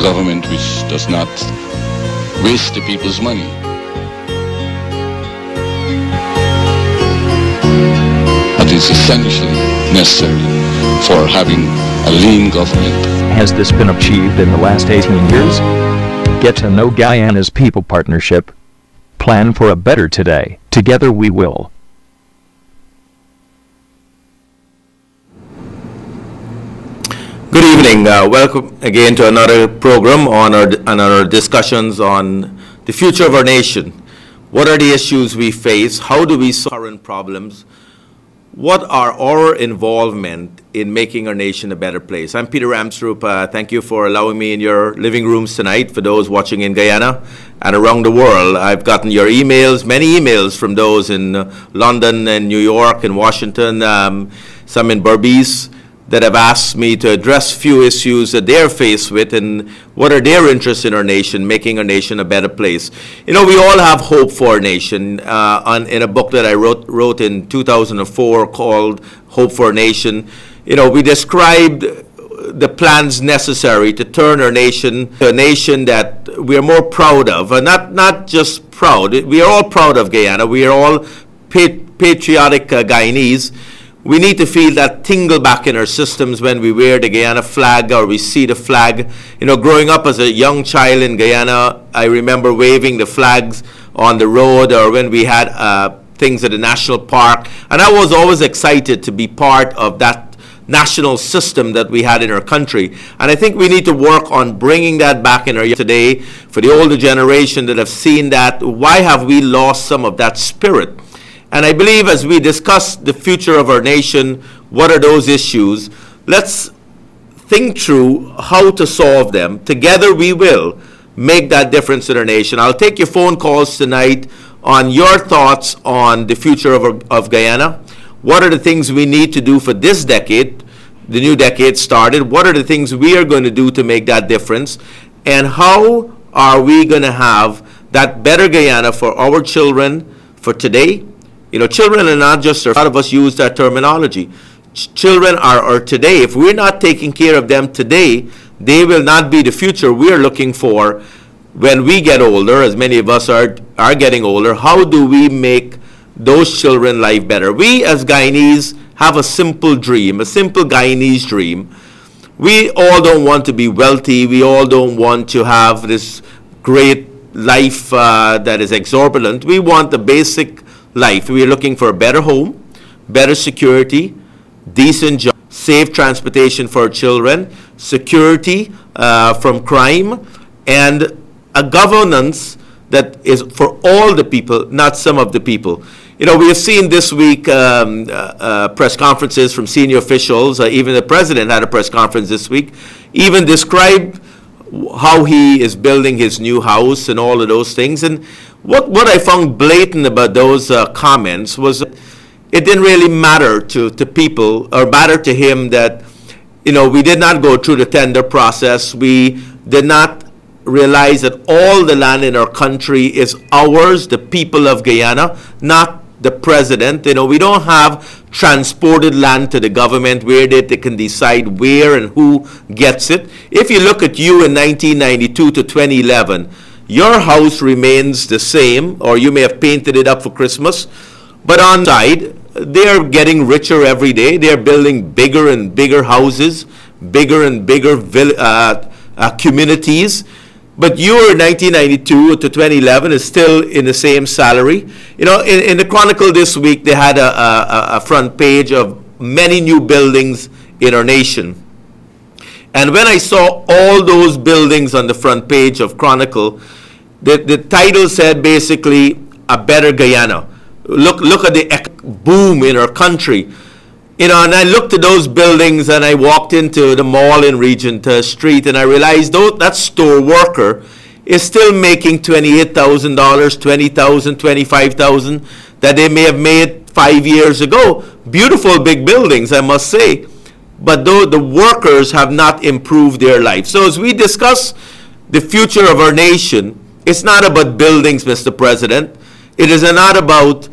government which does not waste the people's money. That is essentially necessary for having a lean government. Has this been achieved in the last 18 years? Get to know Guyana's People Partnership. Plan for a better today. Together we will. Good evening. Welcome again to another program on our discussions on the future of our nation. What are the issues we face? How do we solve current problems? What are our involvement in making our nation a better place? I'm Peter Ramsaroop. Thank you for allowing me in your living rooms tonight. For those watching in Guyana and around the world, I've gotten your emails, many emails from those in London and New York and Washington, some in Berbice, that have asked me to address few issues that they're faced with and what are their interests in our nation, making our nation a better place. You know, we all have hope for our nation. In a book that I wrote in 2004 called Hope for a Nation, you know, we described the plans necessary to turn our nation to a nation that we are more proud of. And not just proud, we are all proud of Guyana. We are all patriotic Guyanese. We need to feel that tingle back in our systems when we wear the Guyana flag or we see the flag. You know, growing up as a young child in Guyana, I remember waving the flags on the road or when we had things at the national park. And I was always excited to be part of that national system that we had in our country. And I think we need to work on bringing that back in our today. For the older generation that have seen that, why have we lost some of that spirit? And I believe as we discuss the future of our nation, what are those issues, let's think through how to solve them. Together we will make that difference in our nation. I'll take your phone calls tonight on your thoughts on the future of Guyana. What are the things we need to do for this decade? The new decade started. What are the things we are going to do to make that difference? And how are we going to have that better Guyana for our children for today? You know, children are not just, a lot of us use that terminology. Children are today. If we're not taking care of them today, they will not be the future we're looking for when we get older, as many of us are getting older. How do we make those children life better? We as Guyanese have a simple dream, a simple Guyanese dream. We all don't want to be wealthy. We all don't want to have this great life that is exorbitant. We want the basic life. We are looking for a better home, better security, decent job, safe transportation for our children, security from crime, and a governance that is for all the people, not some of the people. You know, we have seen this week press conferences from senior officials. Even the president had a press conference this week, even described how he is building his new house and all of those things. And what I found blatant about those comments was it didn't really matter to people or matter to him that, you know, we did not go through the tender process. We did not realize that all the land in our country is ours, the people of Guyana, not the president. You know, we don't have transported land to the government where they can decide where and who gets it. If you look at you in 1992 to 2011, your house remains the same, or you may have painted it up for Christmas, but on the side, they're getting richer every day. They're building bigger and bigger houses, bigger and bigger communities. But your 1992 to 2011 is still in the same salary. You know, in the Chronicle this week, they had a front page of many new buildings in our nation. And when I saw all those buildings on the front page of Chronicle, the title said basically, a better Guyana. Look at the boom in our country. You know, and I looked at those buildings and I walked into the mall in Regent Street and I realized that store worker is still making $28,000, $20,000, $25,000 that they may have made 5 years ago. Beautiful big buildings, I must say. But though the workers have not improved their life. So as we discuss the future of our nation, it's not about buildings, Mr. President. It is not about,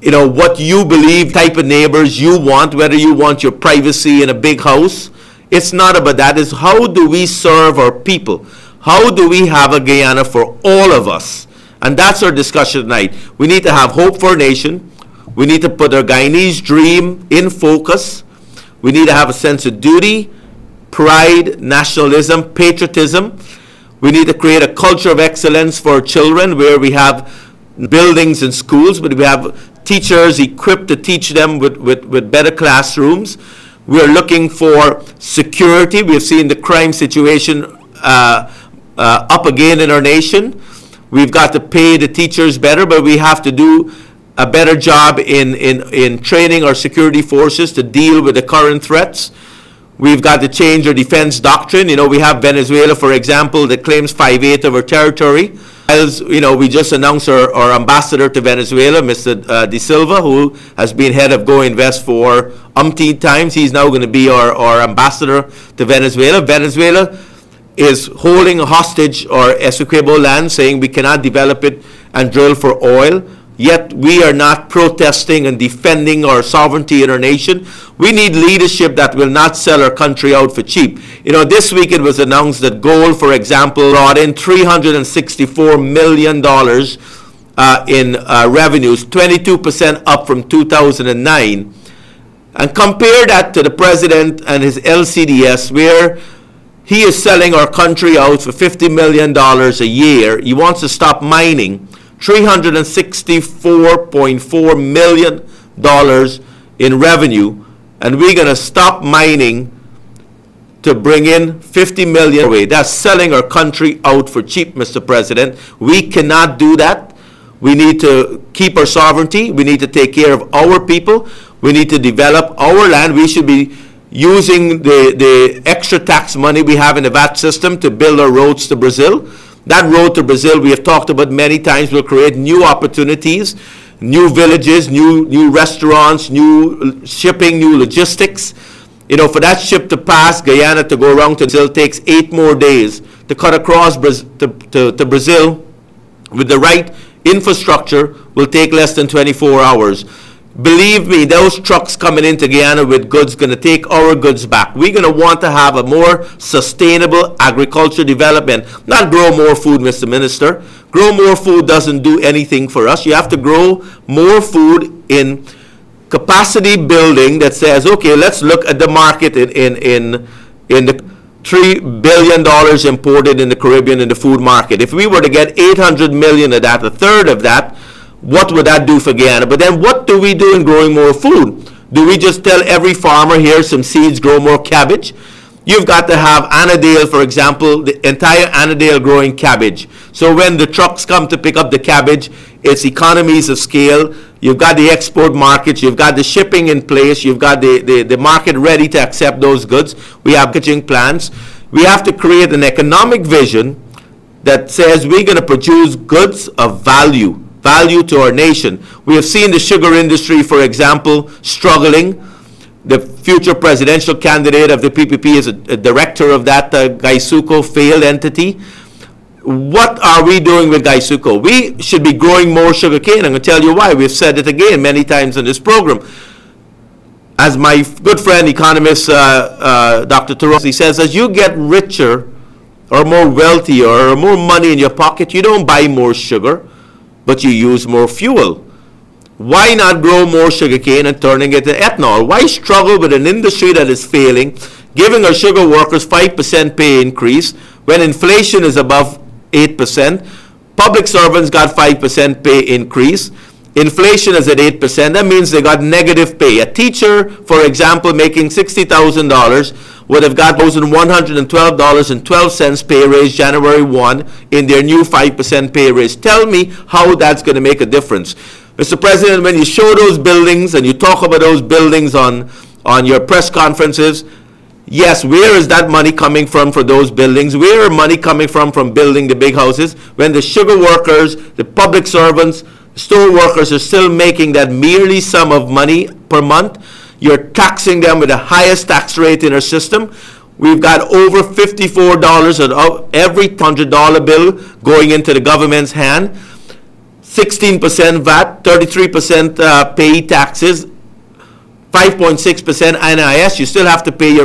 you know, what you believe, type of neighbors you want, whether you want your privacy in a big house It's not about that. It's how do we serve our people? How do we have a Guyana for all of us? And that's our discussion tonight. We need to have hope for our nation. We need to put our Guyanese dream in focus. We need to have a sense of duty, pride, nationalism, patriotism. We need to create a culture of excellence for children where we have buildings and schools, but we have teachers equipped to teach them with better classrooms. We are looking for security. We have seen the crime situation up again in our nation. We've got to pay the teachers better, but we have to do a better job in training our security forces to deal with the current threats. We've got to change our defense doctrine. You know, we have Venezuela, for example, that claims 5/8 of our territory. As you know, we just announced our ambassador to Venezuela, Mr. De Silva, who has been head of Go Invest for umpteen times. He's now going to be our ambassador to Venezuela. Venezuela is holding hostage our Essequibo land, saying we cannot develop it and drill for oil. Yet we are not protesting and defending our sovereignty in our nation. We need leadership that will not sell our country out for cheap. You know, this week it was announced that gold, for example, brought in $364 million in revenues, 22% up from 2009. And compare that to the president and his LCDS, where he is selling our country out for $50 million a year. He wants to stop mining. $364.4 million in revenue, and we're going to stop mining to bring in $50 million away. That's selling our country out for cheap, Mr. President. We cannot do that. We need to keep our sovereignty. We need to take care of our people. We need to develop our land. We should be using the extra tax money we have in the VAT system to build our roads to Brazil. That road to Brazil, we have talked about many times, will create new opportunities, new villages, new restaurants, new shipping, new logistics. You know, for that ship to pass Guyana to go around to Brazil takes 8 more days. To cut across to Brazil with the right infrastructure will take less than 24 hours. Believe me, those trucks coming into Guyana with goods going to take our goods back. We're going to want to have a more sustainable agriculture development, not grow more food, Mr. Minister. Grow more food doesn't do anything for us. You have to grow more food in capacity building that says, okay, let's look at the market in the $3 billion imported in the Caribbean in the food market. If we were to get 800 million of that, a third of that, what would that do for Guyana? But then what do we do in growing more food? Do we just tell every farmer, here's some seeds, grow more cabbage? You've got to have Annandale, for example, the entire Annandale growing cabbage. So when the trucks come to pick up the cabbage, it's economies of scale. You've got the export markets. You've got the shipping in place. You've got the market ready to accept those goods. We have packaging plants. We have to create an economic vision that says we're going to produce goods of value to our nation. We have seen the sugar industry, for example, struggling. The future presidential candidate of the PPP is a director of that Gaisuco failed entity. What are we doing with Gaisuco? We should be growing more sugarcane. I'm going to tell you why. We've said it again many times in this program. As my good friend, economist Dr. Toros, he says, as you get richer or more wealthy or more money in your pocket, you don't buy more sugar, but you use more fuel. Why not grow more sugarcane and turning it into ethanol? Why struggle with an industry that is failing, giving our sugar workers 5% pay increase when inflation is above 8%? Public servants got 5% pay increase. Inflation is at 8%. That means they got negative pay. A teacher, for example, making $60,000 would have got $1,112.12 pay raise January 1 in their new 5% pay raise. Tell me how that's going to make a difference. Mr. President, when you show those buildings and you talk about those buildings on your press conferences, yes, where is that money coming from for those buildings? Where are money coming from building the big houses when the sugar workers, the public servants, store workers are still making that measly sum of money per month? You're taxing them with the highest tax rate in our system. We've got over $54 of every $100 bill going into the government's hand. 16% VAT, 33% pay taxes, 5.6% NIS. You still have to pay your